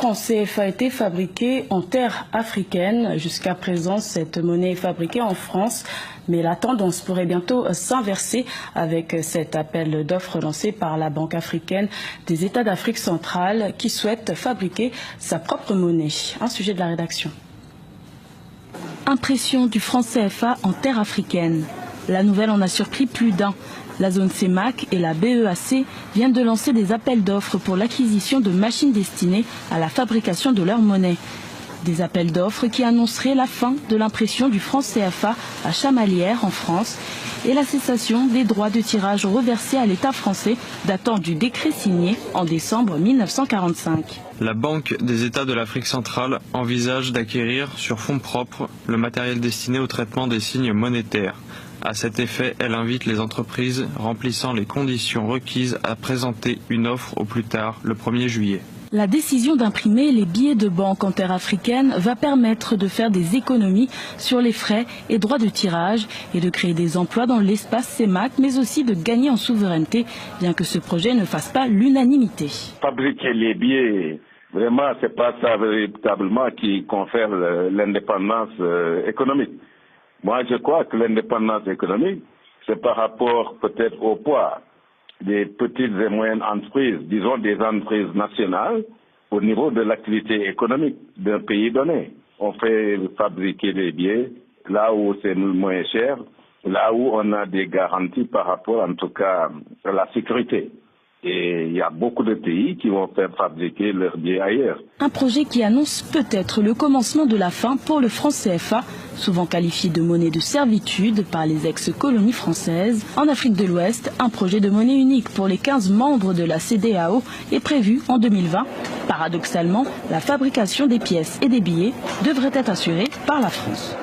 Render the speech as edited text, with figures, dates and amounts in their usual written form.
franc CFA a été fabriqué en terre africaine. Jusqu'à présent, cette monnaie est fabriquée en France, mais la tendance pourrait bientôt s'inverser avec cet appel d'offres lancé par la Banque africaine des États d'Afrique centrale qui souhaite fabriquer sa propre monnaie. Un sujet de la rédaction. Impression du franc CFA en terre africaine. La nouvelle en a surpris plus d'un. La zone CEMAC et la BEAC viennent de lancer des appels d'offres pour l'acquisition de machines destinées à la fabrication de leur monnaie. Des appels d'offres qui annonceraient la fin de l'impression du franc CFA à Chamalières en France et la cessation des droits de tirage reversés à l'État français datant du décret signé en décembre 1945. La Banque des États de l'Afrique centrale envisage d'acquérir sur fonds propres le matériel destiné au traitement des signes monétaires. À cet effet, elle invite les entreprises remplissant les conditions requises à présenter une offre au plus tard le 1er juillet. La décision d'imprimer les billets de banque en terre africaine va permettre de faire des économies sur les frais et droits de tirage et de créer des emplois dans l'espace CEMAC, mais aussi de gagner en souveraineté, bien que ce projet ne fasse pas l'unanimité. Fabriquer les billets, vraiment, c'est pas ça véritablement qui confère l'indépendance économique. Moi, je crois que l'indépendance économique, c'est par rapport peut-être au poids des petites et moyennes entreprises, disons des entreprises nationales, au niveau de l'activité économique d'un pays donné. On fait fabriquer des billets là où c'est moins cher, là où on a des garanties par rapport, en tout cas, à la sécurité. Et il y a beaucoup de pays qui vont faire fabriquer leurs billets ailleurs. Un projet qui annonce peut-être le commencement de la fin pour le franc CFA, souvent qualifié de monnaie de servitude par les ex-colonies françaises. En Afrique de l'Ouest, un projet de monnaie unique pour les 15 membres de la CEDEAO est prévu en 2020. Paradoxalement, la fabrication des pièces et des billets devrait être assurée par la France.